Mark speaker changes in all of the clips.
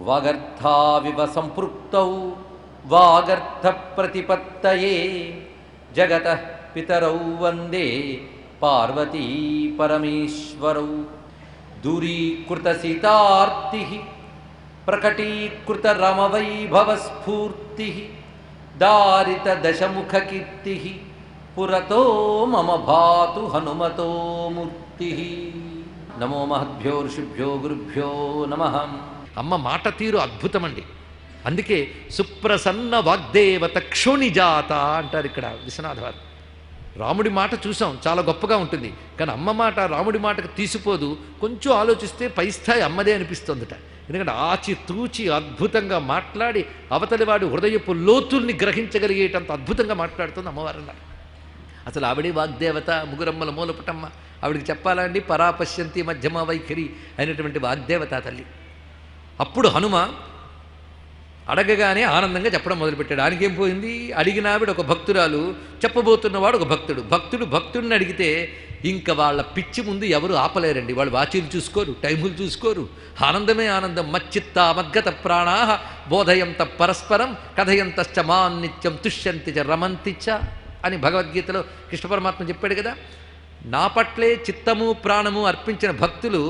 Speaker 1: వాగర్థావివ సంపృక్తౌ వాగర్థ ప్రతిపత్తయే జగతః పితరౌ వందే పార్వతీ పరమేశ్వరౌ. దూరీకృత సీతార్తి ప్రకటీకృత రమవైభవస్ఫూర్తి దారిత దశముఖ కీర్తి పురతో మమ భాతు హనుమతో మూర్తి. నమో మహద్భ్యో ఋషిభ్యో గురుభ్యో నమః.
Speaker 2: అమ్మ మాట తీరు అద్భుతమండి. అందుకే సుప్రసన్న వాగ్దేవత క్షోణిజాత అంటారు ఇక్కడ విశ్వనాథ వారు. రాముడి మాట చూసాం, చాలా గొప్పగా ఉంటుంది. కానీ అమ్మ మాట రాముడి మాటకు తీసిపోదు. కొంచెం ఆలోచిస్తే పై స్థాయి అమ్మదే అనిపిస్తుందట. ఎందుకంటే ఆచి తూచి అద్భుతంగా మాట్లాడి అవతలి వాడి హృదయపు లోతుల్ని గ్రహించగలిగేటంత అద్భుతంగా మాట్లాడుతుంది అమ్మవారు అన్నారు. అసలు ఆవిడే వాగ్దేవత, ముగురమ్మల మూలపుటమ్మ. ఆవిడికి చెప్పాలండి పరాపశ్యంతి మధ్యమ వైఖరి అయినటువంటి వాగ్దేవత తల్లి. అప్పుడు హనుమ అడగగానే ఆనందంగా చెప్పడం మొదలుపెట్టాడు. ఆయనకేం పోయింది? అడిగిన ఆవిడ ఒక భక్తురాలు, చెప్పబోతున్నవాడు ఒక భక్తుడు. భక్తుడిని అడిగితే ఇంకా వాళ్ళ పిచ్చి ముందు ఎవరు ఆపలేరండి. వాళ్ళు వాచీలు చూసుకోరు, టైములు చూసుకోరు. ఆనందమే ఆనందం. మచ్చిత్త మద్గత ప్రాణా బోధయంత పరస్పరం కథయంతశ్చ మాన్నిత్యం తుష్యంతి చ రమంతి చ అని భగవద్గీతలో కృష్ణ పరమాత్మ చెప్పాడు కదా. నా పట్లే చిత్తము ప్రాణము అర్పించిన భక్తులు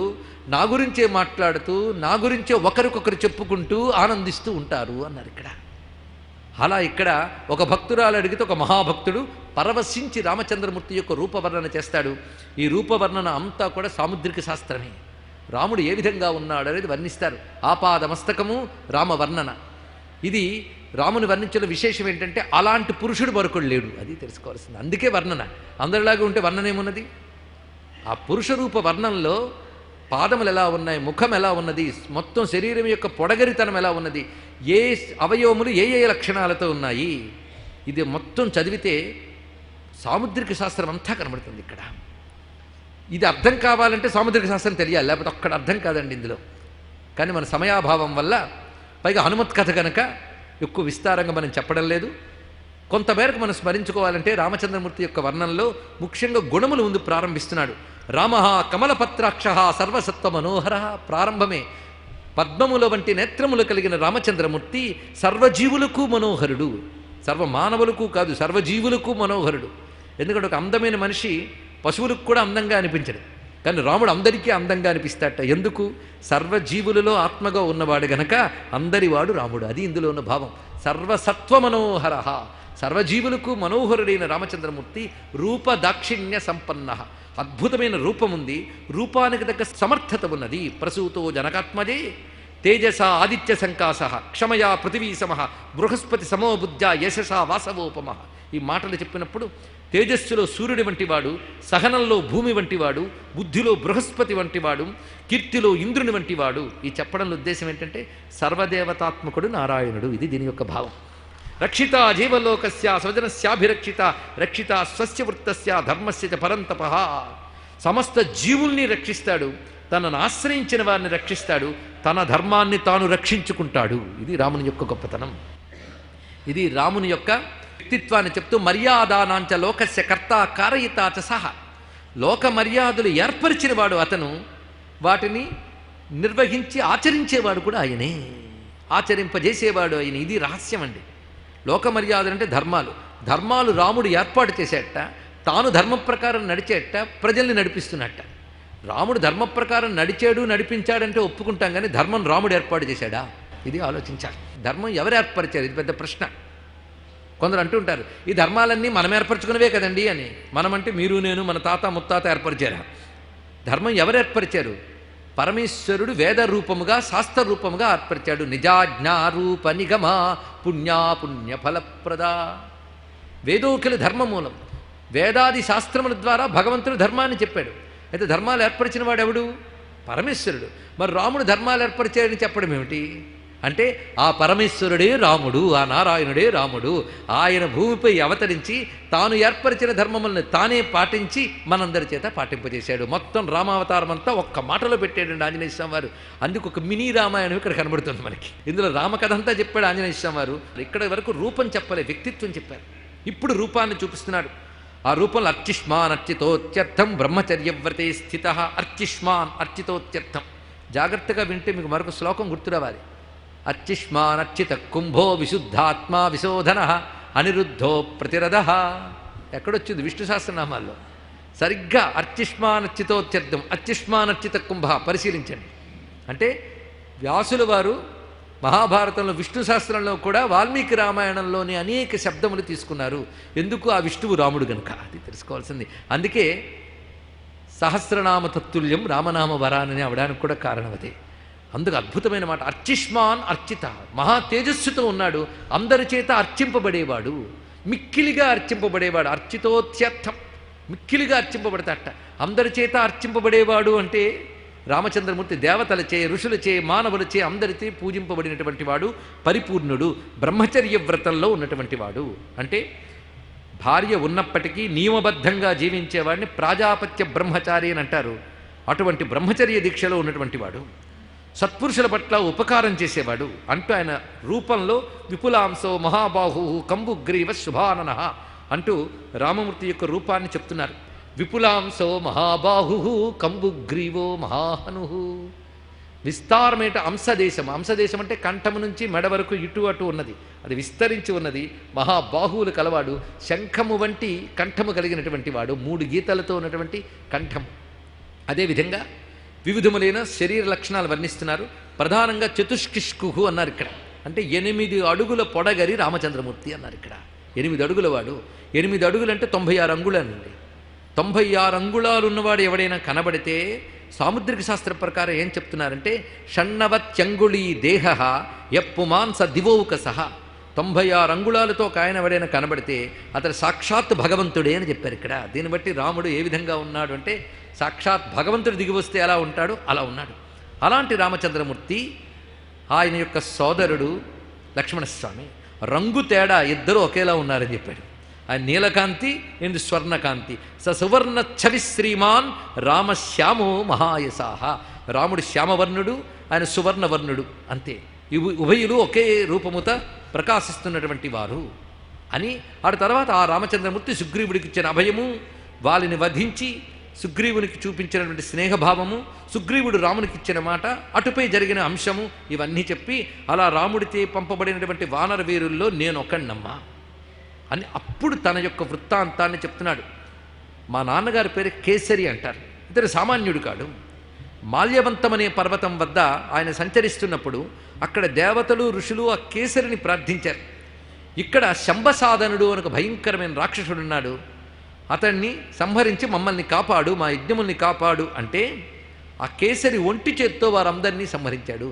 Speaker 2: నా గురించే మాట్లాడుతూ నా గురించే ఒకరికొకరు చెప్పుకుంటూ ఆనందిస్తూ ఉంటారు అన్నారు ఇక్కడ. అలా ఇక్కడ ఒక భక్తురాలు అడిగితే ఒక మహాభక్తుడు పరవశించి రామచంద్రమూర్తి యొక్క రూపవర్ణన చేస్తాడు. ఈ రూపవర్ణన అంతా కూడా సాముద్రిక శాస్త్రమే. రాముడు ఏ విధంగా ఉన్నాడు అనేది వర్ణిస్తారు. ఆపాదమస్తకము రామవర్ణన. ఇది రాముని వర్ణించిన విశేషం ఏంటంటే అలాంటి పురుషుడు మరొకడు లేడు, అది తెలుసుకోవాల్సింది. అందుకే వర్ణన. అందరిలాగా ఉంటే వర్ణన ఏమున్నది? ఆ పురుష రూప వర్ణనలో పాదములు ఎలా ఉన్నాయి, ముఖం ఎలా ఉన్నది, మొత్తం శరీరం యొక్క పొడగరితనం ఎలా ఉన్నది, ఏ అవయవములు ఏ ఏ లక్షణాలతో ఉన్నాయి, ఇది మొత్తం చదివితే సాముద్రిక శాస్త్రం అంతా కనబడుతుంది ఇక్కడ. ఇది అర్థం కావాలంటే సాముద్రిక శాస్త్రం తెలియాలి, లేకపోతే ఒక్కడ అర్థం కాదండి ఇందులో. కానీ మన సమయాభావం వల్ల, పైగా హనుమత్ కథ కనుక ఎక్కువ విస్తారంగా మనం చెప్పడం లేదు. కొంతమేరకు మనం స్మరించుకోవాలంటే రామచంద్రమూర్తి యొక్క వర్ణనలో ముఖ్యంగా గుణములు ముందు ప్రారంభిస్తున్నాడు. రామ కమలపత్రాక్ష సర్వసత్వ మనోహర. ప్రారంభమే పద్మముల వంటి నేత్రములు కలిగిన రామచంద్రమూర్తి సర్వజీవులకు మనోహరుడు. సర్వమానవులకు కాదు, సర్వజీవులకు మనోహరుడు. ఎందుకంటే ఒక అందమైన మనిషి పశువులకు కూడా అందంగా అనిపించడు, కానీ రాముడు అందరికీ అందంగా అనిపిస్తాడట. ఎందుకు? సర్వజీవులలో ఆత్మగా ఉన్నవాడు గనక అందరివాడు రాముడు. అది ఇందులో ఉన్న భావం. సర్వసత్వ మనోహర, సర్వజీవులకు మనోహరుడైన రామచంద్రమూర్తి రూప దాక్షిణ్య సంపన్న. అద్భుతమైన రూపముంది, రూపానికి తగ్గ సమర్థత ఉన్నది. ప్రసూతో జనకాత్మజే తేజస ఆదిత్య సంకాస క్షమయా పృథివీ సమ బృహస్పతి సమోబుద్ధ యశస వాసవోపమ. ఈ మాటలు చెప్పినప్పుడు తేజస్సులో సూర్యుడి వంటివాడు, సహనంలో భూమి వంటివాడు, బుద్ధిలో బృహస్పతి వంటివాడు, కీర్తిలో ఇంద్రుని వంటివాడు. ఈ చెప్పడంలో ఉద్దేశం ఏంటంటే సర్వదేవతాత్మకుడు నారాయణుడు. ఇది దీని యొక్క భావం. రక్షిత జీవలోకస్య స్వజనస్యాభిరక్షిత రక్షిత స్వస్య వృత్తస్య ధర్మస్య చ పరంతప. సమస్త జీవుల్ని రక్షిస్తాడు, తనను ఆశ్రయించిన వారిని రక్షిస్తాడు, తన ధర్మాన్ని తాను రక్షించుకుంటాడు. ఇది రాముని యొక్క గొప్పతనం. ఇది రాముని యొక్క వ్యక్తిత్వాన్ని చెప్తూ మర్యాదానాంచ లోకస్య కర్త కారయితాచ సహ. లోక మర్యాదలు ఏర్పరిచినవాడు అతను, వాటిని నిర్వహించి ఆచరించేవాడు కూడా ఆయనే, ఆచరింపజేసేవాడు ఆయన. ఇది రహస్యం అండి. లోక మర్యాదలు అంటే ధర్మాలు. ధర్మాలు రాముడు ఏర్పాటు చేసేట, తాను ధర్మ ప్రకారం నడిచేట, ప్రజల్ని నడిపిస్తున్నట్ట. రాముడు ధర్మ ప్రకారం నడిచాడు నడిపించాడంటే ఒప్పుకుంటాం, కానీ ధర్మం రాముడు ఏర్పాటు చేశాడా? ఇది ఆలోచించాలి. ధర్మం ఎవరు ఏర్పరిచారు? ఇది పెద్ద ప్రశ్న. కొందరు అంటుంటారు ఈ ధర్మాలన్నీ మనం ఏర్పరచుకున్నవే కదండి అని. మనమంటే మీరు నేను మన తాత ముత్తాత ఏర్పరిచారా? ధర్మం ఎవరు ఏర్పరిచారు? పరమేశ్వరుడు వేద రూపముగా శాస్త్ర రూపముగా ఏర్పరిచాడు. నిజాజ్ఞారూప నిగమ పుణ్యాపుణ్య ఫలప్రద. వేదోకిల ధర్మమూలం. వేదాది శాస్త్రముల ద్వారా భగవంతుడు ధర్మాన్ని చెప్పాడు. అయితే ధర్మాలు ఏర్పరిచిన వాడెవడు? పరమేశ్వరుడు. మరి రాముడు ధర్మాలు ఏర్పరిచాడని చెప్పడం ఏమిటి అంటే ఆ పరమేశ్వరుడే రాముడు, ఆ నారాయణుడే రాముడు. ఆయన భూమిపై అవతరించి తాను ఏర్పరిచిన ధర్మములను తానే పాటించి మనందరి చేత పాటింపజేశాడు. మొత్తం రామావతారం అంతా ఒక్క మాటలో పెట్టాడండి ఆంజనేయ స్వామి వారు. అందుకు ఒక మినీ రామాయణం ఇక్కడ కనబడుతుంది మనకి. ఇందులో రామకథ అంతా చెప్పాడు ఆంజనేయ స్వామి వారు. ఇక్కడ వరకు రూపం చెప్పలే, వ్యక్తిత్వం చెప్పారు. ఇప్పుడు రూపాన్ని చూపిస్తున్నాడు. ఆ రూపంలో అర్చిష్మాన్ అర్చితోత్యర్థం బ్రహ్మచర్యవ్రతే స్థిత. అర్చిష్మాన్ అర్చితోత్యర్థం. జాగ్రత్తగా వింటే మీకు మరొక శ్లోకం గుర్తురావాలి. అర్చిష్మానర్చిత కుంభో విశుద్ధాత్మా విశోధన అనిరుద్ధో ప్రతిరథ. ఎక్కడొచ్చింది విష్ణు సహస్రనామాల్లో? సరిగ్గా అర్చిష్మానర్చితోత్యర్థం అర్చిష్మానర్చిత కుంభ పరిశీలించండి. అంటే వ్యాసుల వారు మహాభారతంలో విష్ణు సహస్రంలో కూడా వాల్మీకి రామాయణంలోని అనేక శబ్దములు తీసుకున్నారు. ఎందుకు? ఆ విష్ణువు రాముడు గనుక. అది తెలుసుకోవాల్సింది. అందుకే సహస్రనామ తత్తుల్యం రామనామ వరానని అవడానికి కూడా కారణం అదే. అందుకు అద్భుతమైన మాట. అర్చిష్మాన్ అర్చిత, మహా తేజస్సుతో ఉన్నాడు, అందరి చేత అర్చింపబడేవాడు, మిక్కిలిగా అర్చింపబడేవాడు. అర్చితోత్యర్థం, మిక్కిలిగా అర్చింపబడతాట. అందరి చేత అర్చింపబడేవాడు అంటే రామచంద్రమూర్తి దేవతలచే, ఋషులచే, మానవులచే అందరిచే పూజింపబడినటువంటి వాడు, పరిపూర్ణుడు, బ్రహ్మచర్య వ్రతంలో ఉన్నటువంటి వాడు. అంటే భార్య ఉన్నప్పటికీ నియమబద్ధంగా జీవించేవాడిని ప్రాజాపత్య బ్రహ్మచారి అని అంటారు. అటువంటి బ్రహ్మచర్య దీక్షలో ఉన్నటువంటి వాడు, సత్పురుషుల పట్ల ఉపకారం చేసేవాడు అంటూ ఆయన రూపంలో విపులాంశో మహాబాహు కంబుగ్రీవ శుభానన అంటూ రామమూర్తి యొక్క రూపాన్ని చెప్తున్నారు. విపులాంశో మహాబాహు కంబుగ్రీవో మహాహను. విస్తారమైన అంశదేశం. అంశదేశం అంటే కంఠము నుంచి మెడ వరకు ఇటు అటు ఉన్నది, అది విస్తరించి ఉన్నది. మహాబాహువులు కలవాడు, శంఖము వంటి కంఠము కలిగినటువంటి వాడు, 3 గీతలతో ఉన్నటువంటి కంఠము. అదేవిధంగా వివిధములైన శరీర లక్షణాలు వర్ణిస్తున్నారు. ప్రధానంగా చతుష్కిష్కుహు అన్నారు ఇక్కడ. అంటే 8 అడుగుల పొడగరి రామచంద్రమూర్తి అన్నారు ఇక్కడ. 8 అడుగుల వాడు. 8 అడుగులు అంటే 96 అంగుళాలండి. 96 అంగుళాలు ఉన్నవాడు ఎవడైనా కనబడితే సాముద్రిక శాస్త్ర ప్రకారం ఏం చెప్తున్నారంటే షణ్ణవత్యంగుళీ దేహ యప్పుమాంస దివౌక సహ. 96 అంగుళాలతో ఒక ఆయన ఎవడైనా కనబడితే అతడు సాక్షాత్ భగవంతుడే అని చెప్పారు ఇక్కడ. దీన్ని బట్టి రాముడు ఏ విధంగా ఉన్నాడు అంటే సాక్షాత్ భగవంతుడు దిగి వస్తే ఎలా ఉంటాడో అలా ఉన్నాడు. అలాంటి రామచంద్రమూర్తి ఆయన యొక్క సోదరుడు లక్ష్మణస్వామి. రంగు తేడా, ఇద్దరూ ఒకేలా ఉన్నారని చెప్పాడు. ఆయన నీలకాంతి, ఎందు స్వర్ణకాంతి. సువర్ణ ఛవి శ్రీమాన్ రామశ్యామో మహాయసాహ. రాముడు శ్యామవర్ణుడు, ఆయన సువర్ణవర్ణుడు, అంతే. ఉభయులు ఒకే రూపముత ప్రకాశిస్తున్నటువంటి వారు అని. ఆ తర్వాత ఆ రామచంద్రమూర్తి సుగ్రీవుడికి ఇచ్చిన అభయము, వాళ్ళని వధించి సుగ్రీవునికి చూపించినటువంటి స్నేహభావము, సుగ్రీవుడు రామునికి ఇచ్చిన మాట, అటుపై జరిగిన అంశము, ఇవన్నీ చెప్పి అలా రాముడితే పంపబడినటువంటి వానర వీరుల్లో నేనొకణ్ణమ్మా అని అప్పుడు తన యొక్క వృత్తాంతాన్ని చెప్తున్నాడు. మా నాన్నగారి పేరు కేసరి అంటారు. ఇతడు సామాన్యుడు కాడు. మాల్యవంతం అనే పర్వతం వద్ద ఆయన సంచరిస్తున్నప్పుడు అక్కడ దేవతలు ఋషులు ఆ కేసరిని ప్రార్థించారు. ఇక్కడ శంభసాధనుడు అని ఒక భయంకరమైన రాక్షసుడున్నాడు, అతన్ని సంహరించి మమ్మల్ని కాపాడు, మా యజ్ఞముల్ని కాపాడు అంటే ఆ కేసరి ఒంటి చేత్తో వారందరినీ సంహరించాడు.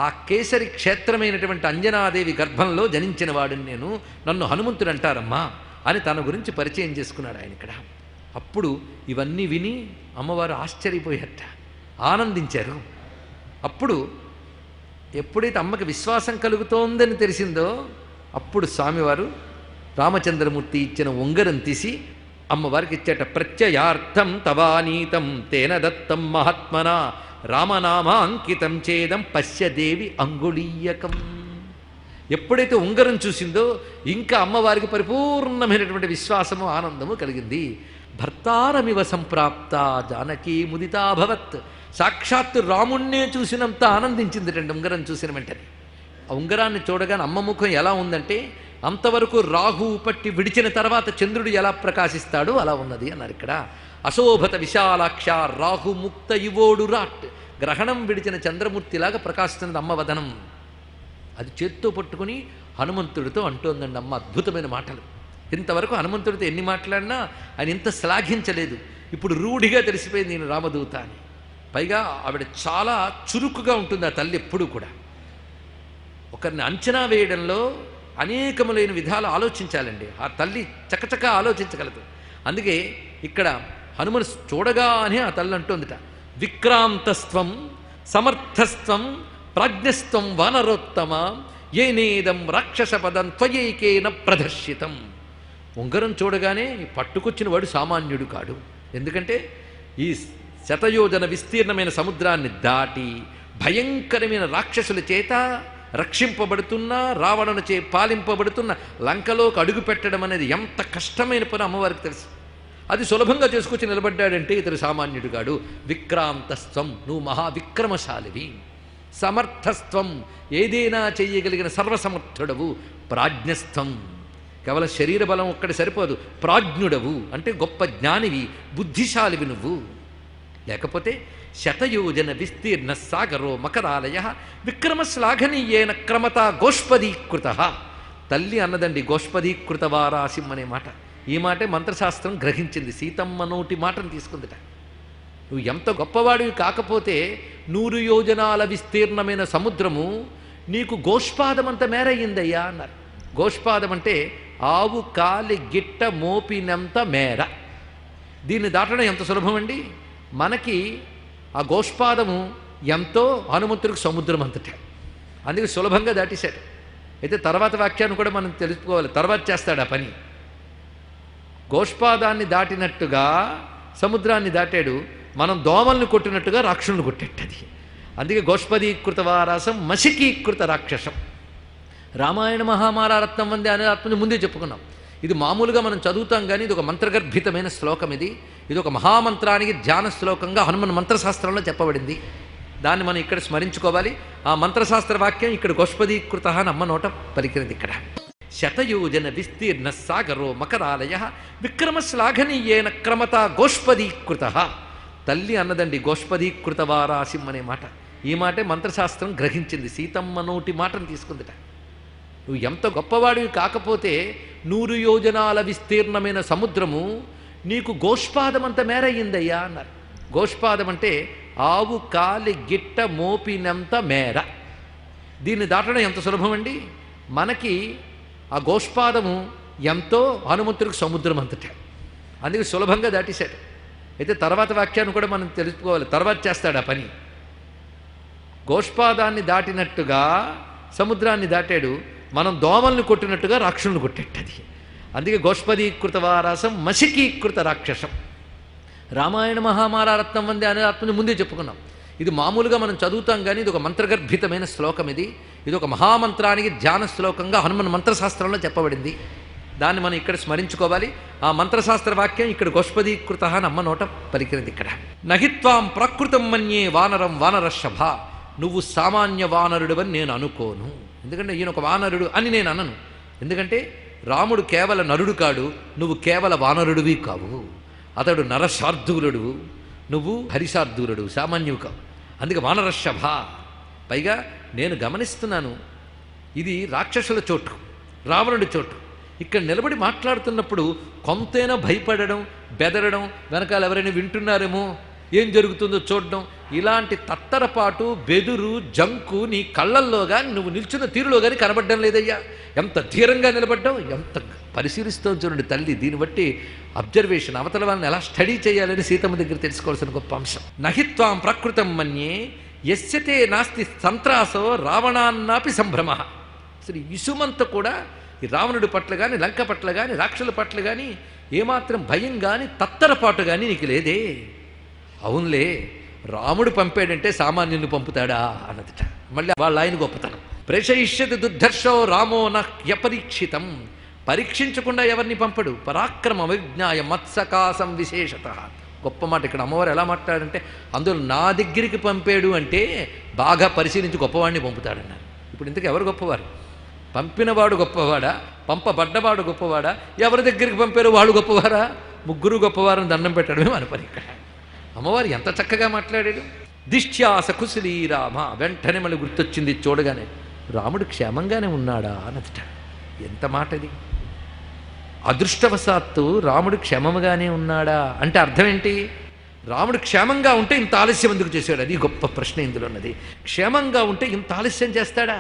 Speaker 2: ఆ కేసరి క్షేత్రమైనటువంటి అంజనాదేవి గర్భంలో జనించిన వాడిని నేను, నన్ను హనుమంతుడు అంటారమ్మా అని తన గురించి పరిచయం చేసుకున్నాడు ఆయన ఇక్కడ. అప్పుడు ఇవన్నీ విని అమ్మవారు ఆశ్చర్యపోయారట, ఆనందించారు. అప్పుడు ఎప్పుడైతే అమ్మకి విశ్వాసం కలుగుతోందని తెలిసిందో అప్పుడు స్వామివారు రామచంద్రమూర్తి ఇచ్చిన ఉంగరం తీసి అమ్మవారికి ఇచ్చేట. ప్రత్యయార్థం తవానీతం తేన దత్తం మహాత్మనా రామనామాంకితం చేదం పశ్యదేవి అంగుళీయకం. ఎప్పుడైతే ఉంగరం చూసిందో ఇంకా అమ్మవారికి పరిపూర్ణమైనటువంటి విశ్వాసము, ఆనందము కలిగింది. భర్తారమివ సంప్రాప్త జానకీ ముదితాభవత్. సాక్షాత్తు రాముణ్ణే చూసినంత ఆనందించింది ఉంగరం చూసిన వెంటనే. ఆ ఉంగరాన్ని చూడగానే అమ్మ ముఖం ఎలా ఉందంటే అంతవరకు రాహువు పట్టి విడిచిన తర్వాత చంద్రుడు ఎలా ప్రకాశిస్తాడో అలా ఉన్నది అన్నారు ఇక్కడ. అశోభత విశాలాక్ష రాహుముక్త ఇవోడు రాట్. గ్రహణం విడిచిన చంద్రమూర్తిలాగా ప్రకాశిస్తున్నది అమ్మవదనం. అది చేత్తో పట్టుకుని హనుమంతుడితో అంటోందండి అమ్మ. అద్భుతమైన మాటలు. ఇంతవరకు హనుమంతుడితో ఎన్ని మాట్లాడినా ఆయన ఇంత శ్లాఘించలేదు. ఇప్పుడు రూఢిగా తెలిసిపోయింది నేను రామదూత అని. పైగా ఆవిడ చాలా చురుకుగా ఉంటుంది ఆ తల్లి. ఎప్పుడూ కూడా ఒకరిని అంచనా వేయడంలో అనేకములైన విధాలు ఆలోచించాలండి. ఆ తల్లి చకచకా ఆలోచించగలదు. అందుకే ఇక్కడ హనుమను చూడగానే ఆ తల్లి అంటోందిట, విక్రాంతస్త్వం సమర్థస్త్వం ప్రాజ్ఞస్త్వం వానరోత్తమ ఏనేదం రాక్షసపదం త్వయైకేన ప్రదర్శితం. ఉంగరం చూడగానే పట్టుకొచ్చిన వాడు సామాన్యుడు కాడు. ఎందుకంటే ఈ శతయోజన విస్తీర్ణమైన సముద్రాన్ని దాటి భయంకరమైన రాక్షసుల చేత రక్షింపబడుతున్న, రావణుని చే పాలింపబడుతున్న లంకలోకి అడుగు పెట్టడం అనేది ఎంత కష్టమైన పని అమ్మవారికి తెలుసు. అది సులభంగా చేసుకొచ్చి నిలబడ్డాడంటే ఇతడు సామాన్యుడు కాడు. విక్రాంతస్త్వం, నువ్వు మహావిక్రమశాలివి. సమర్థస్థం, ఏదైనా చెయ్యగలిగిన సర్వసమర్థుడవు. ప్రాజ్ఞస్థం, కేవలం శరీర బలం ఒక్కటి సరిపోదు, ప్రాజ్ఞుడవు అంటే గొప్ప జ్ఞానివి, బుద్ధిశాలివి నువ్వు. లేకపోతే శతయోజన విస్తీర్ణ సాగరో మకరాలయ విక్రమశ్లాఘనీయేన క్రమత గోష్పదీకృత. తల్లి అన్నదండి గోష్పదీకృత వారాసిం అనే మాట. ఈ మాటే మంత్రశాస్త్రం గ్రహించింది, సీతమ్మ నోటి మాటను తీసుకుందిట. నువ్వు ఎంత గొప్పవాడివి కాకపోతే 100 యోజనాల విస్తీర్ణమైన సముద్రము నీకు గోష్పాదమంత మేరయ్యిందయ్యా అన్నారు. గోష్పాదం అంటే ఆవు కాలి గిట్ట మోపినంత మేర. దీన్ని దాటడం ఎంత సులభం అండి. మనకి ఆ గోష్పాదము ఎంతో, హనుమంతుడికి సముద్రం అంతట. అందుకే సులభంగా దాటేశాడు. అయితే తర్వాత వాక్యాన్ని కూడా మనం తెలుసుకోవాలి, తర్వాత చేస్తాడు ఆ పని. గోష్పాదాన్ని దాటినట్టుగా సముద్రాన్ని దాటాడు, మనం దోమల్ని కొట్టినట్టుగా రాక్షసులను కొట్టేటది. అందుకే గోష్పదీకృత వారాసం మసికీకృత రాక్షసం. రామాయణ మహామారారత్నం వందే అనే ఆత్మని ముందే చెప్పుకున్నాం. ఇది మామూలుగా మనం చదువుతాం కానీ ఇది ఒక మంత్రగర్భితమైన శ్లోకం. ఇది ఒక మహామంత్రానికి ధ్యాన శ్లోకంగా హనుమన్ మంత్రశాస్త్రంలో చెప్పబడింది. దాన్ని మనం ఇక్కడ స్మరించుకోవాలి. ఆ మంత్రశాస్త్ర వాక్యం ఇక్కడ గోష్పదీకృత అని అమ్మ నోట పలికినది. ఇక్కడ శతయోజన విస్తీర్ణ సాగరో మకరాలయ విక్రమశ్లాఘనీయేన క్రమత గోష్పదీకృత. తల్లి అన్నదండి గోష్పదీకృత వారాసిం అనే మాట. ఈ మాటే మంత్రశాస్త్రం గ్రహించింది, సీతమ్మ నోటి మాటను తీసుకుందిట. నువ్వు ఎంత గొప్పవాడివి కాకపోతే 100 యోజనాల విస్తీర్ణమైన సముద్రము నీకు గోష్పాదమంత మేరయ్యిందయ్యా అన్నారు. గోష్పాదం అంటే ఆవు కాలి గిట్ట మోపినంత మేర. దీన్ని దాటడం ఎంత సులభం అండి. మనకి ఆ గోష్పాదము ఎంతో, హనుమంతుడికి సముద్రం అంతట. అందుకే సులభంగా దాటేశాడు. అయితే తర్వాత వాక్యాన్ని కూడా మనం తెలుసుకోవాలి, తర్వాత చేస్తాడు ఆ పని. గోష్పాదాన్ని దాటినట్టుగా సముద్రాన్ని దాటాడు, మనం దోమల్ని కొట్టినట్టుగా రాక్షసులను కొట్టేటది. అందుకే గోష్పదీకృత వారాసం మసికీకృత రాక్షసం. రామాయణ మహామారారత్నం వందే అనే ఆత్మని ముందే చెప్పుకున్నాం. ఇది మామూలుగా మనం చదువుతాం కానీ ఇది ఒక మంత్రగర్భితమైన శ్లోకం. ఇది ఒక మహామంత్రానికి ధ్యాన శ్లోకంగా హనుమన్ మంత్రశాస్త్రంలో చెప్పబడింది. దాన్ని మనం ఇక్కడ స్మరించుకోవాలి. ఆ మంత్రశాస్త్ర వాక్యం ఇక్కడ గోష్పదీకృత అని అమ్మ నోట పలికినది. ఇక్కడ నహిత్వాం ప్రకృతం మన్యే వానరం వానరషభ. నువ్వు సామాన్య వానరుడువని నేను అనుకోను. ఎందుకంటే ఈయన ఒక వానరుడు అని నేను అనను. ఎందుకంటే రాముడు కేవల నరుడు కాడు, నువ్వు కేవల వానరుడివి కావు. అతడు నరశార్దూలుడు, నువ్వు హరిశార్దూలుడు, సామాన్యువు కావు. అందుకే వానరషభ. పైగా నేను గమనిస్తున్నాను, ఇది రాక్షసుల చోటు, రావణుడి చోటు. ఇక్కడ నిలబడి మాట్లాడుతున్నప్పుడు కొంతైనా భయపడడం, బెదరడం, వెనకాల ఎవరైనా వింటున్నారేమో, ఏం జరుగుతుందో చూడడం, ఇలాంటి తత్తరపాటు, బెదురు, జంకు నీ కళ్ళల్లో కానీ నువ్వు నిల్చున్న తీరులో కానీ కనబడ్డం లేదయ్యా. ఎంత ధీరంగా నిలబడ్డావు, ఎంత పరిశీలిస్తావు చూడండి తల్లి. దీన్ని బట్టి అబ్జర్వేషన్, అవతల వాళ్ళని ఎలా స్టడీ చేయాలని సీతమ్మ దగ్గర తెలుసుకోవాల్సిన గొప్ప అంశం. నహిత్వాం ప్రకృతం మన్యే యస్యతే నాస్తి సంత్రాసో రావణాన్నాపి సంభ్రమ. అసలు ఇసుమంత కూడా ఈ రావణుడి పట్ల కానీ, లంక పట్ల కానీ, రాక్షసుల పట్ల కానీ ఏమాత్రం భయం కానీ, తత్తరపాటు కానీ నీకు లేదే. అవునులే, రాముడు పంపాడంటే సామాన్యుని పంపుతాడా అన్నదిట. మళ్ళీ వాళ్ళ ఆయన గొప్పతనం. ప్రేషయిష్యతి దుర్ధర్షో రామో నపరీక్షితం. పరీక్షించకుండా ఎవరిని పంపడు. పరాక్రమ విజ్ఞాయ మత్సకాసం విశేషత. గొప్ప మాట. ఇక్కడ అమ్మవారు ఎలా మాట్లాడంటే, అందులో నా దగ్గరికి పంపాడు అంటే బాగా పరిశీలించి గొప్పవాడిని పంపుతాడన్నారు. ఇప్పుడు ఇంతకు ఎవరు గొప్పవారు? పంపినవాడు గొప్పవాడా, పంపబడ్డవాడు గొప్పవాడా, ఎవరి దగ్గరికి పంపారు వాళ్ళు గొప్పవారా? ముగ్గురు గొప్పవారిని దండం పెట్టడమే మన పని. ఇక్కడ అమ్మవారు ఎంత చక్కగా మాట్లాడాడు. దిష్ట్యాస కుశలీ రామ. వెంటనే మళ్ళీ గుర్తొచ్చింది చూడగానే, రాముడు క్షేమంగానే ఉన్నాడా అన్నదిట. ఎంత మాట ఇది. అదృష్టవశాత్తు రాముడు క్షేమంగానే ఉన్నాడా అంటే అర్థం ఏంటి? రాముడు క్షేమంగా ఉంటే ఇంత ఆలస్యం ఎందుకు చేశాడు? అది గొప్ప ప్రశ్న ఇందులో ఉన్నది. క్షేమంగా ఉంటే ఇంత ఆలస్యం చేస్తాడా?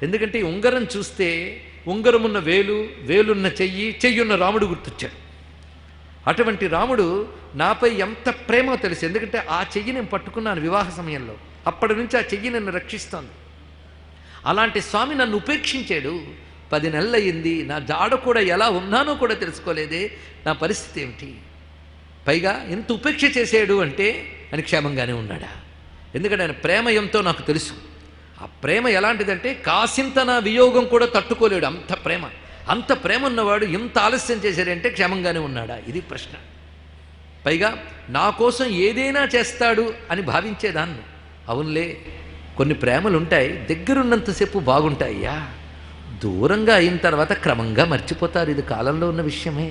Speaker 2: ఎందుకంటే ఈ ఉంగరం చూస్తే ఉంగరమున్న వేలు, వేలున్న చెయ్యి, చెయ్యున్న రాముడు గుర్తొచ్చాడు. అటువంటి రాముడు నాపై ఎంత ప్రేమో తెలుసు. ఎందుకంటే ఆ చెయ్యి నేను పట్టుకున్నాను వివాహ సమయంలో. అప్పటి నుంచి ఆ చెయ్యి నన్ను రక్షిస్తోంది. అలాంటి స్వామి నన్ను ఉపేక్షించాడు. 10 నెలలు అయ్యింది, నా జాడ కూడా ఎలా ఉన్నానో కూడా తెలుసుకోలేదే, నా పరిస్థితి ఏమిటి? పైగా ఎంత ఉపేక్ష చేసాడు అంటే ఆయన క్షేమంగానే ఉన్నాడా? ఎందుకంటే ఆయన ప్రేమ ఎంతో నాకు తెలుసు. ఆ ప్రేమ ఎలాంటిదంటే కాసింత నా వియోగం కూడా తట్టుకోలేడు. అంత ప్రేమ. అంత ప్రేమ ఉన్నవాడు ఎంత ఆలస్యం చేశాడంటే క్షేమంగానే ఉన్నాడా? ఇది ప్రశ్న. పైగా నా కోసం ఏదైనా చేస్తాడు అని భావించేదాన్ని. అవునులే, కొన్ని ప్రేమలు ఉంటాయి, దగ్గరున్నంతసేపు బాగుంటాయ్యా, దూరంగా అయిన తర్వాత క్రమంగా మర్చిపోతారు. ఇది కాలంలో ఉన్న విషయమే.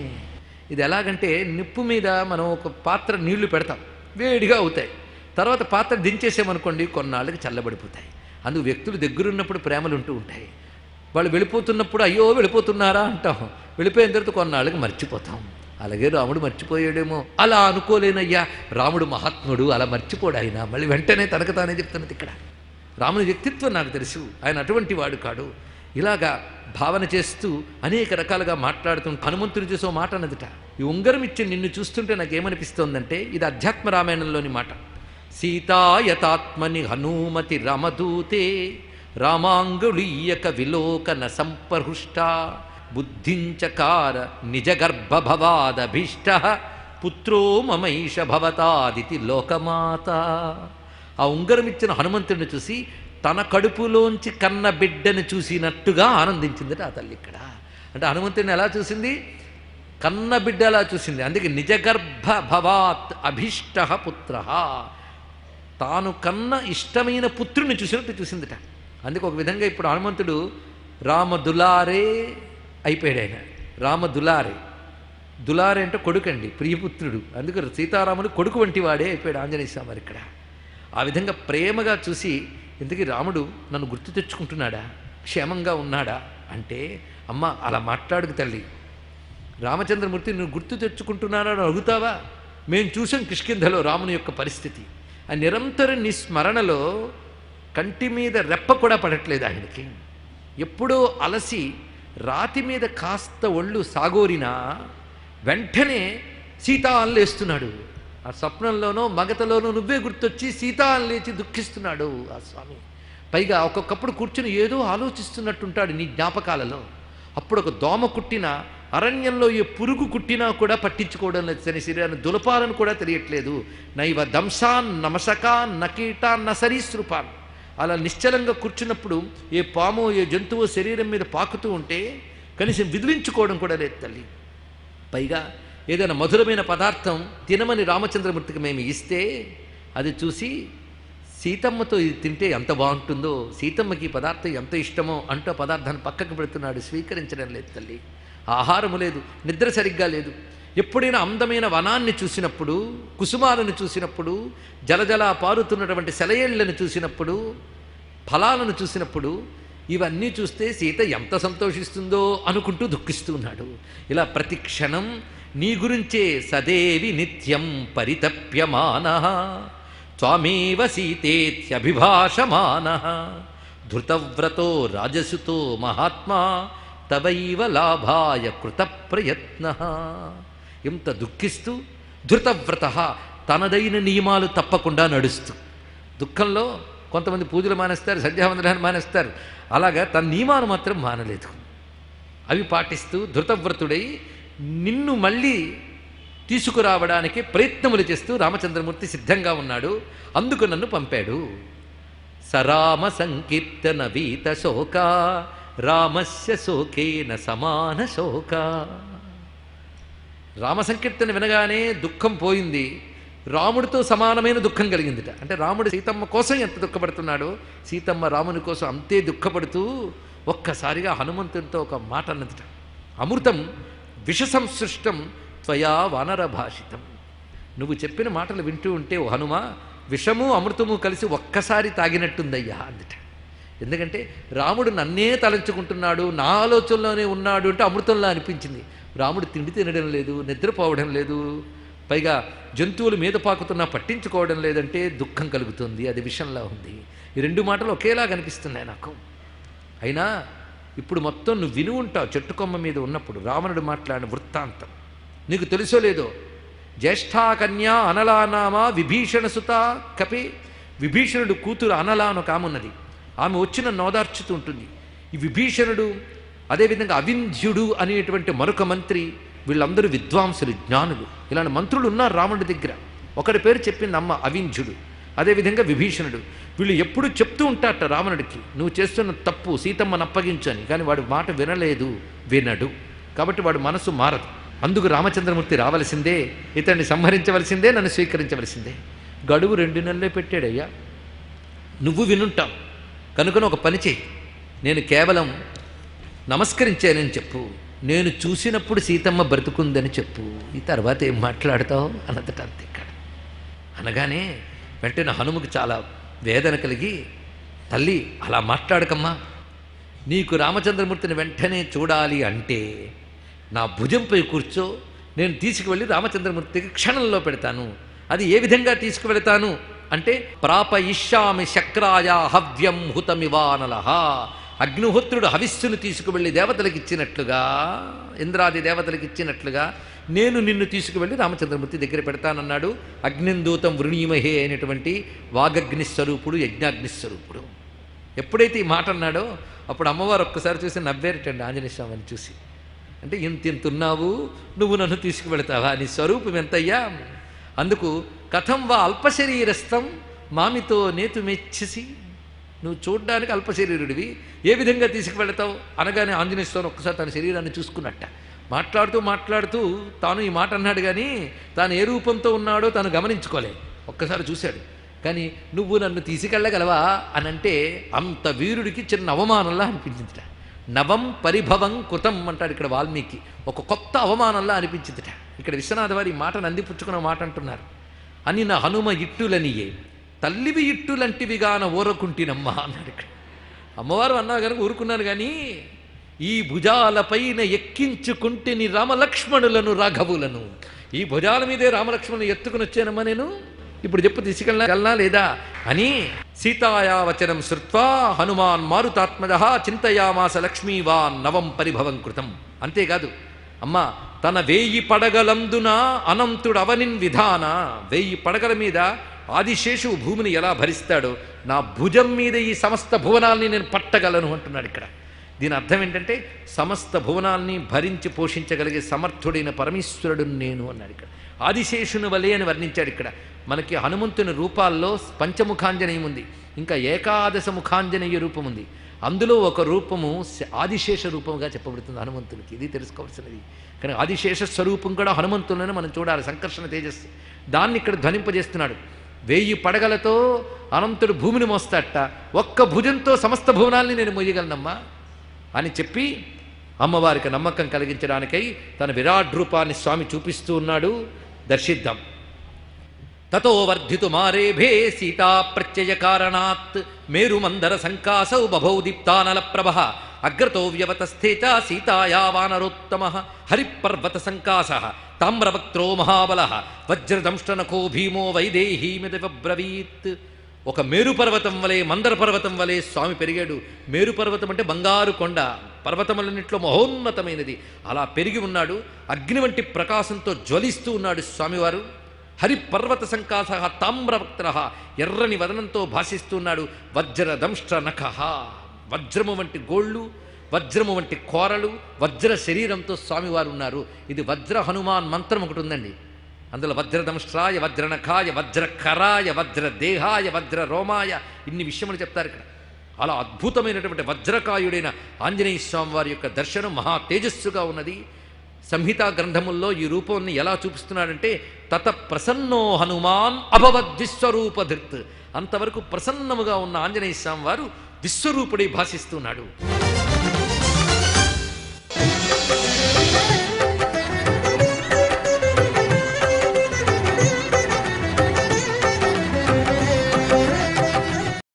Speaker 2: ఇది ఎలాగంటే నిప్పు మీద మనం ఒక పాత్ర నీళ్లు పెడతాం, వేడిగా అవుతాయి, తర్వాత పాత్ర దించేసామనుకోండి కొన్నాళ్ళకి చల్లబడిపోతాయి. అందుకు వ్యక్తులు దగ్గరున్నప్పుడు ప్రేమలు ఉంటూ ఉంటాయి. వాళ్ళు వెళ్ళిపోతున్నప్పుడు అయ్యో వెళ్ళిపోతున్నారా అంటాం, వెళ్ళిపోయిన తర్వాత కొన్నాళ్ళకి మర్చిపోతాం. అలాగే రాముడు మర్చిపోయాడేమో. అలా అనుకోలేనయ్యా, రాముడు మహాత్ముడు, అలా మర్చిపోడు ఆయన. మళ్ళీ వెంటనే తనకు తానే చెప్తున్నది ఇక్కడ. రాముని వ్యక్తిత్వం నాకు తెలుసు, ఆయన అటువంటి వాడు కాడు. ఇలాగా భావన చేస్తూ అనేక రకాలుగా మాట్లాడుతూ హనుమంతుడు చూసే మాట అన్నదిట. ఈ ఉంగరం ఇచ్చి నిన్ను చూస్తుంటే నాకేమనిపిస్తోందంటే ఇది అధ్యాత్మ రామాయణంలోని మాట. సీతాయతాత్మని హనుమతి రమదూతే రామాంగుళీయక విలోకన సంపహృష్ట బుద్ధించకార నిజగర్భభవాదభీష్ట పుత్రో మమైష భవతాదితి లోకమాత. ఆ ఉంగరం ఇచ్చిన హనుమంతుడిని చూసి తన కడుపులోంచి కన్న బిడ్డని చూసినట్టుగా ఆనందించిందట ఆ తల్లి ఇక్కడ. అంటే హనుమంతుడిని ఎలా చూసింది? కన్న బిడ్డ ఎలా చూసింది. అందుకే నిజగర్భ భవాత్ అభీష్ట పుత్ర, తాను కన్న ఇష్టమైన పుత్రుని చూసినట్టు చూసిందట. అందుకే ఒక విధంగా ఇప్పుడు హనుమంతుడు రామదులారే అయిపోయాడు. ఆయన రామదులారే, దులారే అంటే కొడుకండి, ప్రియపుత్రుడు. అందుకు సీతారాముడు కొడుకు వంటి వాడే అయిపోయాడు ఆంజనేయ స్వామి ఇక్కడ. ఆ విధంగా ప్రేమగా చూసి ఇంతకీ రాముడు నన్ను గుర్తు తెచ్చుకుంటున్నాడా, క్షేమంగా ఉన్నాడా అంటే, అమ్మ అలా మాట్లాడుకు తల్లి, రామచంద్రమూర్తి నువ్వు గుర్తు తెచ్చుకుంటున్నాడా అని అడుగుతావా? మేము చూసాం కిష్కింధలో రాముని యొక్క పరిస్థితి. ఆ నిరంతరం నీ స్మరణలో కంటి మీద రెప్ప కూడా పడట్లేదు ఆయనకి. ఎప్పుడో అలసి రాతి మీద కాస్త ఒళ్ళు సాగోరినా వెంటనే సీతా అని లేస్తున్నాడు. ఆ స్వప్నంలోనో మగతలోనో నువ్వే గుర్తొచ్చి సీతా అని లేచి దుఃఖిస్తున్నాడు ఆ స్వామి. పైగా ఒక్కొక్కప్పుడు కూర్చుని ఏదో ఆలోచిస్తున్నట్టుంటాడు నీ జ్ఞాపకాలలో. అప్పుడు ఒక దోమ కుట్టినా, అరణ్యంలో ఏ పురుగు కుట్టినా కూడా పట్టించుకోవడం లేదు, తన శరీరాన్ని దులపాలని కూడా తెలియట్లేదు. నైవ దంశాన్ నమసకాన్ నకీటాన్ నసరీసృపాన్. అలా నిశ్చలంగా కూర్చున్నప్పుడు ఏ పామో ఏ జంతువు శరీరం మీద పాకుతూ ఉంటే కనీసం విదిలించుకోవడం కూడా లేదు తల్లి. పైగా ఏదైనా మధురమైన పదార్థం తినమని రామచంద్రమూర్తికి మేము ఇస్తే అది చూసి సీతమ్మతో ఇది తింటే ఎంత బాగుంటుందో, సీతమ్మకి ఈ పదార్థం ఎంత ఇష్టమో అంటూ ఆ పదార్థాన్ని పక్కకు పెడుతున్నాడు, స్వీకరించడం లేదు తల్లి. ఆహారము లేదు, నిద్ర సరిగ్గా లేదు. ఎప్పుడైనా అందమైన వనాన్ని చూసినప్పుడు, కుసుమాలను చూసినప్పుడు, జలజల పారుతున్నటువంటి సెలయేళ్లను చూసినప్పుడు, ఫలాలను చూసినప్పుడు, ఇవన్నీ చూస్తే సీత ఎంత సంతోషిస్తుందో అనుకుంటూ దుఃఖిస్తూ ఉన్నాడు. ఇలా ప్రతి క్షణం నీ గురించే సదేవి నిత్యం పరితప్యమానః త్వామేవ సీతేత్యభిభాషమానః ధృతవ్రతో రాజసుతో మహాత్మా తవైవ లాభాయ కృత ప్రయత్నః. ఎంత దుఃఖిస్తూ ధృతవ్రత, తనదైన నియమాలు తప్పకుండా నడుస్తూ. దుఃఖంలో కొంతమంది పూజలు మానేస్తారు, సంధ్యావందనాన్ని మానేస్తారు, అలాగా తన నియమాలు మాత్రం మానలేదు. అవి పాటిస్తూ ధృతవ్రతుడై నిన్ను మళ్ళీ తీసుకురావడానికి ప్రయత్నములు చేస్తూ రామచంద్రమూర్తి సిద్ధంగా ఉన్నాడు. అందుకు నన్ను పంపాడు. సరామ సంకీర్తన వీత శోక రామస్య శోకేన సమాన శోక. రామ సంకీర్తన వినగానే దుఃఖం పోయింది, రాముడితో సమానమైన దుఃఖం కలిగిందిట. అంటే రాముడు సీతమ్మ కోసం ఎంత దుఃఖపడుతున్నాడో సీతమ్మ రాముని కోసం అంతే దుఃఖపడుతూ ఒక్కసారిగా హనుమంతునితో ఒక మాట అన్నదిట. అమృతం విష సంసృష్టం త్వయా వానర భాషితం. నువ్వు చెప్పిన మాటలు వింటూ ఉంటే ఓ హనుమ, విషము అమృతము కలిసి ఒక్కసారి తాగినట్టుందయ్యా అందుట. ఎందుకంటే రాముడు నన్నే తలంచుకుంటున్నాడు, నా ఆలోచనలోనే ఉన్నాడు అంటే అమృతంలా అనిపించింది. రాముడు తిండి తినడం లేదు, నిద్రపోవడం లేదు, పైగా జంతువులు మీద పాకుతున్నా పట్టించుకోవడం లేదంటే దుఃఖం కలుగుతుంది, అది విషంలా ఉంది. ఈ రెండు మాటలు ఒకేలా కనిపిస్తున్నాయి నాకు. అయినా ఇప్పుడు మొత్తం నువ్వు విని ఉంటావు చెట్టు కొమ్మ మీద ఉన్నప్పుడు రావణుడు మాట్లాడిన వృత్తాంతం. నీకు తెలుసో లేదో, జ్యేష్ఠాకన్యా అనలానామా విభీషణ సుత కపి. విభీషణుడు కూతురు అనల అని ఒక ఆమె ఉన్నది, ఆమె వచ్చిన నోదార్చుతూ ఉంటుంది. ఈ విభీషణుడు, అదేవిధంగా అవింధ్యుడు అనేటువంటి మరొక మంత్రి, వీళ్ళందరూ విద్వాంసులు, జ్ఞానులు. ఇలాంటి మంత్రులు ఉన్నారు రాముడి దగ్గర. ఒకటి పేరు చెప్పింది అమ్మ అవింధ్యుడు, అదేవిధంగా విభీషణుడు. వీళ్ళు ఎప్పుడు చెప్తూ ఉంటారట రావణుడికి, నువ్వు చేస్తున్న తప్పు, సీతమ్మను అప్పగించు అని. కానీ వాడు మాట వినలేదు, వినడు. కాబట్టి వాడు మనసు మారదు. అందుకు రామచంద్రమూర్తి రావలసిందే, ఇతన్ని సంహరించవలసిందే, నన్ను స్వీకరించవలసిందే. గడువు 2 నెలలే పెట్టాడయ్యా. నువ్వు వినుంటావు కనుకని ఒక పని చేయి, నేను కేవలం నమస్కరించానని చెప్పు, నేను చూసినప్పుడు సీతమ్మ బ్రతుకుందని చెప్పు, ఈ తర్వాత ఏం మాట్లాడతావు అన్నదట. అంతే ఇక్కడ అనగానే వెంటనే హనుమకి చాలా వేదన కలిగి, తల్లి అలా మాట్లాడకమ్మా, నీకు రామచంద్రమూర్తిని వెంటనే చూడాలి అంటే నా భుజంపై కూర్చో, నేను తీసుకువెళ్ళి రామచంద్రమూర్తికి క్షణంలో పెడతాను. అది ఏ విధంగా తీసుకువెళతాను అంటే ప్రాపయిష్యామి శక్రాయ హవ్యం హుతమివానలహ, అగ్నిహోత్రుడు హవిస్సును తీసుకువెళ్ళి దేవతలకు ఇచ్చినట్లుగా, ఇంద్రాది దేవతలకు ఇచ్చినట్లుగా నేను నిన్ను తీసుకువెళ్ళి రామచంద్రమూర్తి దగ్గర పెడతానన్నాడు. అగ్నిందూతం వృణీమహే అయినటువంటి వాగగ్నిస్వరూపుడు, యజ్ఞాగ్నిస్వరూపుడు. ఎప్పుడైతే ఈ మాట అన్నాడో అప్పుడు అమ్మవారు ఒక్కసారి చూసి నవ్వేరటండి ఆంజనేయ స్వామిని చూసి. అంటే ఇంతింతున్నావు, నువ్వు నన్ను తీసుకువెళతావా, నీ స్వరూపం ఎంతయ్యా. అందుకు కథం వా అల్పశరీరస్థం మామితో నేతు మెచ్చసి, నువ్వు చూడ్డానికి అల్పశరీరుడివి, ఏ విధంగా తీసుకువెళతావు అనగానే ఆంజనేయ స్వామి ఒక్కసారి తన శరీరాన్ని చూసుకున్నట్ట. మాట్లాడుతూ తాను ఈ మాట అన్నాడు కానీ తాను ఏ రూపంతో ఉన్నాడో తాను గమనించుకోలే. ఒక్కసారి చూశాడు కానీ నువ్వు నన్ను తీసుకెళ్ళగలవా అని అంటే అంత వీరుడికి చిన్న అవమానంలా అనిపించిందిట. నవం పరిభవం కృతం అంటాడు ఇక్కడ వాల్మీకి, ఒక కొత్త అవమానంలా అనిపించిందిట. ఇక్కడ విశ్వనాథ వారి ఈ మాట నందిపుచ్చుకున్న మాట అంటున్నారు. అని నా హనుమ ఇట్టులనియే తల్లివి ఇట్టులంటివిగాన ఊరకుంటినమ్మా అన్నాడు ఇక్కడ. అమ్మవారు అన్నా కనుక ఊరుకున్నాను కానీ ఈ భుజాలపైన ఎక్కించుకుంటేని రామలక్ష్మణులను రాఘవులను, ఈ భుజాల మీదే రామలక్ష్మణులు ఎత్తుకుని వచ్చానమ్మా నేను, ఇప్పుడు చెప్పు తీసుకెళ్ళగలనా లేదా అని సీతాయా వచనం శ్రుత్వా హనుమాన్ మారుతాత్మజ చింతయామాస లక్ష్మీవాన్ నవం పరిభవం కృతం. అంతేకాదు అమ్మ తన 1000 పడగలందున అనంతుడు అవనిన్ విధాన, 1000 పడగల మీద ఆదిశేషువు భూమిని ఎలా భరిస్తాడో నా భుజం మీద ఈ సమస్త భువనాల్ని నేను పట్టగలను అంటున్నాడు ఇక్కడ. దీని అర్థం ఏంటంటే సమస్త భువనాల్ని భరించి పోషించగలిగే సమర్థుడైన పరమేశ్వరుడు నేను అన్నాడు ఇక్కడ. ఆదిశేషుని వలే అని వర్ణించాడు ఇక్కడ. మనకి హనుమంతుని రూపాల్లో పంచముఖాంజనేయం ఉంది, ఇంకా ఏకాదశ ముఖాంజనేయ రూపం ఉంది. అందులో ఒక రూపము ఆదిశేష రూపంగా చెప్పబడుతుంది హనుమంతునికి. ఇది తెలుసుకోవాల్సినది. కానీ ఆదిశేష స్వరూపం కూడా హనుమంతులను మనం చూడాలి, సంకర్షణ తేజస్సు. దాన్ని ఇక్కడ ధ్వనింపజేస్తున్నాడు. 1000 పడగలతో అనంతుడు భూమిని మోస్తాట, ఒక్క భుజంతో సమస్త భువనాల్ని నేను మోయగలనమ్మా అని చెప్పి అమ్మవారికి నమ్మకం కలిగించడానికై తన విరాట్ రూపాన్ని స్వామి చూపిస్తూ ఉన్నాడు. దర్శిద్దాం. తతో వర్ధితు మారేభే సీతా ప్రత్యయ కారణాత్ మేరుమందర సంకాసౌ బభౌ దీప్తానల ప్రభ అగ్రతో వ్యవతస్థే చ సీతాయా వానరోత్తమ హరిపర్వత సంకాస తామ్రవక్త్రో మహాబల వజ్రదంష్టనకో భీమో వైదేహీమిదబ్రవీత్. ఒక మేరు పర్వతం వలె, మందర పర్వతం వలె స్వామి పెరిగాడు. మేరు పర్వతం అంటే బంగారు కొండ, పర్వతములన్నింటిలో మహోన్నతమైనది. అలా పెరిగి ఉన్నాడు. అగ్ని వంటి ప్రకాశంతో జ్వలిస్తూ ఉన్నాడు స్వామివారు. హరిపర్వత సంకాస తామ్రవక్త్ర, ఎర్రని వదనంతో భాషిస్తున్నాడు. వజ్రదంష్ట నఖ, వజ్రము వంటి గోళ్ళు, వజ్రము వంటి కోరలు, వజ్ర శరీరంతో స్వామివారు ఉన్నారు. ఇది వజ్ర హనుమాన్ మంత్రం ఒకటి ఉందండి. అందులో వజ్రదంష్ట్రాయ, వజ్రనఖాయ, వజ్రకరాయ, వజ్రదేహాయ, వజ్ర రోమాయ, ఇన్ని విషయములు చెప్తారు ఇక్కడ. అలా అద్భుతమైనటువంటి వజ్రకాయుడైన ఆంజనేయ స్వామి వారి యొక్క దర్శనం మహా తేజస్సుగా ఉన్నది. సంహితా గ్రంథముల్లో ఈ రూపాన్ని ఎలా చూపిస్తున్నాడంటే తత ప్రసన్నో హనుమాన్ అభవద్ విశ్వరూపధృత్. అంతవరకు ప్రసన్నముగా ఉన్న ఆంజనేయ స్వామి వారు విశ్వరూపుడై భాషిస్తున్నాడు.